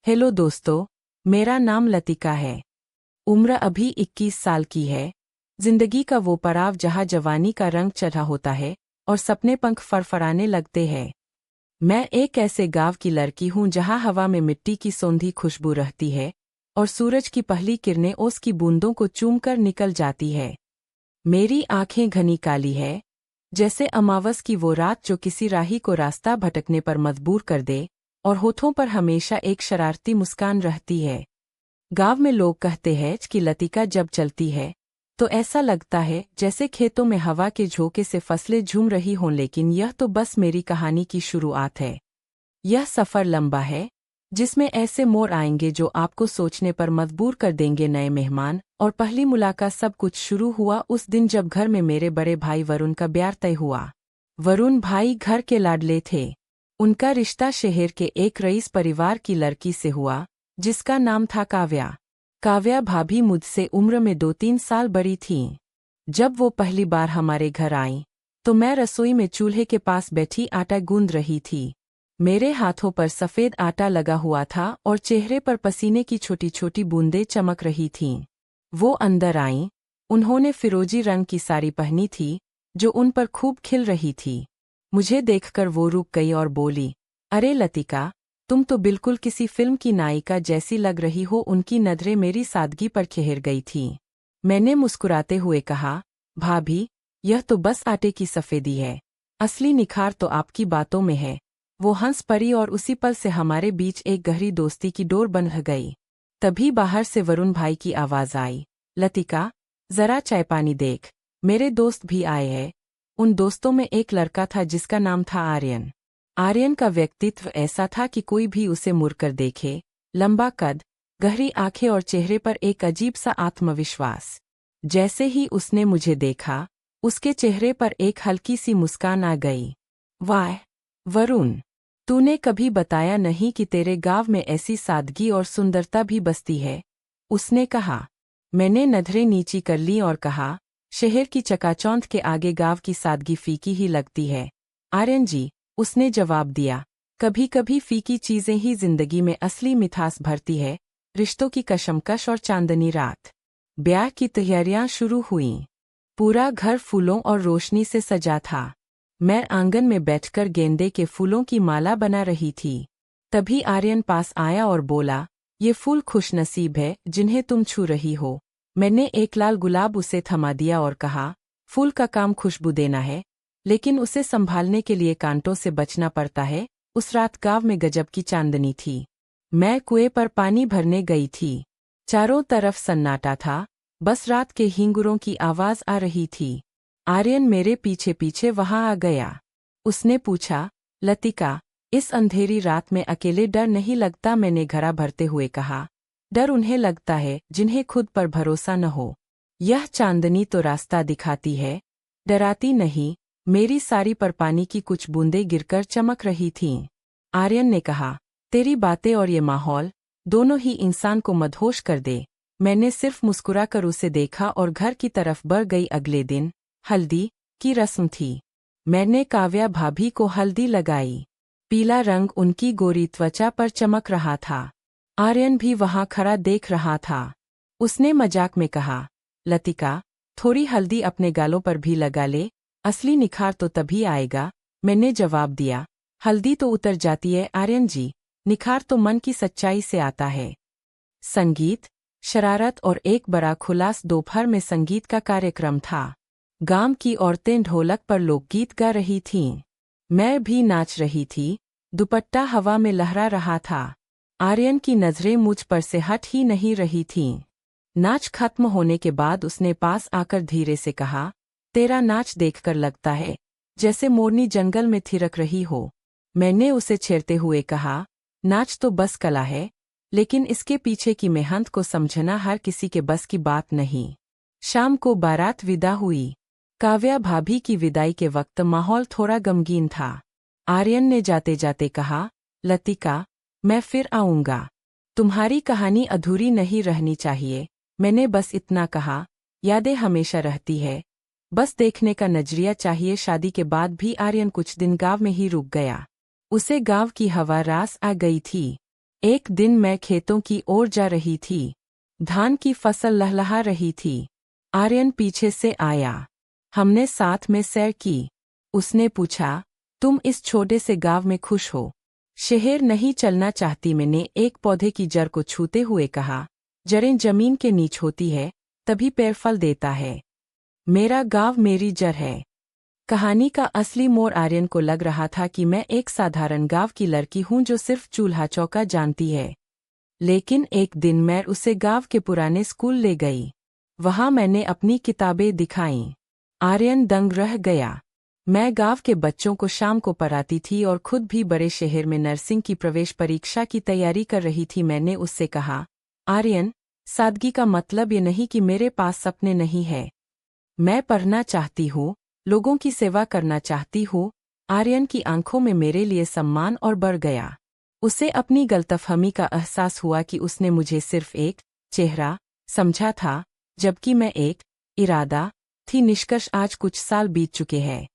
Hello दोस्तों, मेरा नाम लतिका है। उम्र अभी 21 साल की है। जिंदगी का वो पड़ाव जहाँ जवानी का रंग चढ़ा होता है और सपने पंख फरफराने लगते हैं। मैं एक ऐसे गांव की लड़की हूँ जहाँ हवा में मिट्टी की सौंधी खुशबू रहती है और सूरज की पहली किरणें ओस की बूंदों को चूमकर निकल जाती है। मेरी आंखें घनी काली है, जैसे अमावस की वो रात जो किसी राही को रास्ता भटकने पर मजबूर कर दे, और होठों पर हमेशा एक शरारती मुस्कान रहती है। गांव में लोग कहते हैं कि लतिका जब चलती है तो ऐसा लगता है जैसे खेतों में हवा के झोंके से फसलें झूम रही हों, लेकिन यह तो बस मेरी कहानी की शुरुआत है। यह सफ़र लंबा है, जिसमें ऐसे मोड़ आएंगे जो आपको सोचने पर मजबूर कर देंगे। नए मेहमान और पहली मुलाकात। सब कुछ शुरू हुआ उस दिन जब घर में मेरे बड़े भाई वरुण का ब्याह तय हुआ। वरुण भाई घर के लाडले थे। उनका रिश्ता शहर के एक रईस परिवार की लड़की से हुआ, जिसका नाम था काव्या। काव्या भाभी मुझसे उम्र में 2-3 साल बड़ी थीं। जब वो पहली बार हमारे घर आईं, तो मैं रसोई में चूल्हे के पास बैठी आटा गूंद रही थी। मेरे हाथों पर सफ़ेद आटा लगा हुआ था और चेहरे पर पसीने की छोटी छोटी बूंदें चमक रही थीं। वो अंदर आईं। उन्होंने फिरोजी रंग की साड़ी पहनी थी, जो उन पर खूब खिल रही थी। मुझे देखकर वो रुक गई और बोली, अरे लतिका, तुम तो बिल्कुल किसी फिल्म की नायिका जैसी लग रही हो। उनकी नज़रें मेरी सादगी पर ठहर गई थीं। मैंने मुस्कुराते हुए कहा, भाभी, यह तो बस आटे की सफ़ेदी है। असली निखार तो आपकी बातों में है। वो हंस पड़ी और उसी पल से हमारे बीच एक गहरी दोस्ती की डोर बंध गई। तभी बाहर से वरुण भाई की आवाज़ आई, लतिका, जरा चाय पानी देख, मेरे दोस्त भी आए हैं। उन दोस्तों में एक लड़का था जिसका नाम था आर्यन। आर्यन का व्यक्तित्व ऐसा था कि कोई भी उसे मुड़कर देखे। लंबा कद, गहरी आंखें और चेहरे पर एक अजीब सा आत्मविश्वास। जैसे ही उसने मुझे देखा, उसके चेहरे पर एक हल्की सी मुस्कान आ गई। वाह वरुण, तूने कभी बताया नहीं कि तेरे गांव में ऐसी सादगी और सुंदरता भी बसती है, उसने कहा। मैंने नजरें नीची कर ली और कहा, शहर की चकाचौंध के आगे गांव की सादगी फीकी ही लगती है आर्यन जी, उसने जवाब दिया। कभी कभी फीकी चीजें ही जिंदगी में असली मिठास भरती है। रिश्तों की कशमकश और चांदनी रात। ब्याह की तैयारियां शुरू हुईं। पूरा घर फूलों और रोशनी से सजा था। मैं आंगन में बैठकर गेंदे के फूलों की माला बना रही थी। तभी आर्यन पास आया और बोला, ये फूल खुशनसीब है जिन्हें तुम छू रही हो। मैंने एक लाल गुलाब उसे थमा दिया और कहा, फूल का काम खुशबू देना है, लेकिन उसे संभालने के लिए कांटों से बचना पड़ता है। उस रात गांव में गजब की चांदनी थी। मैं कुएं पर पानी भरने गई थी। चारों तरफ सन्नाटा था, बस रात के हिंगुरों की आवाज आ रही थी। आर्यन मेरे पीछे पीछे वहां आ गया। उसने पूछा, लतिका, इस अंधेरी रात में अकेले डर नहीं लगता? मैंने घड़ा भरते हुए कहा, डर उन्हें लगता है जिन्हें खुद पर भरोसा न हो। यह चांदनी तो रास्ता दिखाती है, डराती नहीं। मेरी साड़ी पर पानी की कुछ बूंदें गिरकर चमक रही थीं। आर्यन ने कहा, तेरी बातें और ये माहौल दोनों ही इंसान को मदहोश कर दे। मैंने सिर्फ मुस्कुराकर उसे देखा और घर की तरफ बढ़ गई। अगले दिन हल्दी की रस्म थी। मैंने काव्या भाभी को हल्दी लगाई। पीला रंग उनकी गोरी त्वचा पर चमक रहा था। आर्यन भी वहां खड़ा देख रहा था। उसने मजाक में कहा, लतिका, थोड़ी हल्दी अपने गालों पर भी लगा ले, असली निखार तो तभी आएगा। मैंने जवाब दिया, हल्दी तो उतर जाती है आर्यन जी, निखार तो मन की सच्चाई से आता है। संगीत, शरारत और एक बड़ा खुलास। दोपहर में संगीत का कार्यक्रम था। गांव की औरतें ढोलक पर लोकगीत गा रही थीं। मैं भी नाच रही थी। दुपट्टा हवा में लहरा रहा था। आर्यन की नजरें मुझ पर से हट ही नहीं रही थीं। नाच खत्म होने के बाद उसने पास आकर धीरे से कहा, तेरा नाच देखकर लगता है जैसे मोरनी जंगल में थिरक रही हो। मैंने उसे छेड़ते हुए कहा, नाच तो बस कला है, लेकिन इसके पीछे की मेहनत को समझना हर किसी के बस की बात नहीं। शाम को बारात विदा हुई। काव्या भाभी की विदाई के वक्त माहौल थोड़ा गमगीन था। आर्यन ने जाते जाते कहा, लतिका, मैं फिर आऊंगा। तुम्हारी कहानी अधूरी नहीं रहनी चाहिए। मैंने बस इतना कहा, यादें हमेशा रहती है, बस देखने का नजरिया चाहिए। शादी के बाद भी आर्यन कुछ दिन गांव में ही रुक गया। उसे गांव की हवा रास आ गई थी। एक दिन मैं खेतों की ओर जा रही थी। धान की फसल लहलहा रही थी। आर्यन पीछे से आया। हमने साथ में सैर की। उसने पूछा, तुम इस छोटे से गांव में खुश हो? शहर नहीं चलना चाहती, मैंने एक पौधे की जड़ को छूते हुए कहा। जड़ें जमीन के नीचे होती है, तभी पेड़ फल देता है। मेरा गांव मेरी जड़ है। कहानी का असली मोड़ आर्यन को लग रहा था कि मैं एक साधारण गांव की लड़की हूं जो सिर्फ चूल्हा चौका जानती है। लेकिन एक दिन मैं उसे गांव के पुराने स्कूल ले गई। वहां मैंने अपनी किताबें दिखाईं। आर्यन दंग रह गया। मैं गांव के बच्चों को शाम को पढ़ाती थी और खुद भी बड़े शहर में नर्सिंग की प्रवेश परीक्षा की तैयारी कर रही थी। मैंने उससे कहा, आर्यन, सादगी का मतलब ये नहीं कि मेरे पास सपने नहीं है। मैं पढ़ना चाहती हूँ, लोगों की सेवा करना चाहती हूँ। आर्यन की आंखों में मेरे लिए सम्मान और बढ़ गया। उसे अपनी गलतफहमी का एहसास हुआ कि उसने मुझे सिर्फ एक चेहरा समझा था, जबकि मैं एक इरादा थी। निष्कर्ष, आज कुछ साल बीत चुके हैं।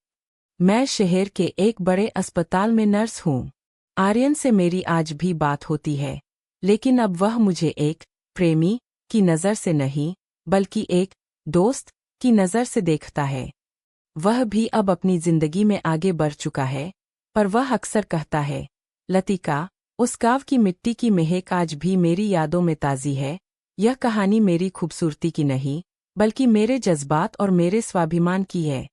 मैं शहर के एक बड़े अस्पताल में नर्स हूँ। आर्यन से मेरी आज भी बात होती है, लेकिन अब वह मुझे एक प्रेमी की नज़र से नहीं, बल्कि एक दोस्त की नज़र से देखता है। वह भी अब अपनी जिंदगी में आगे बढ़ चुका है, पर वह अक्सर कहता है, लतिका, उस गांव की मिट्टी की महक आज भी मेरी यादों में ताज़ी है। यह कहानी मेरी खूबसूरती की नहीं, बल्कि मेरे जज्बात और मेरे स्वाभिमान की है।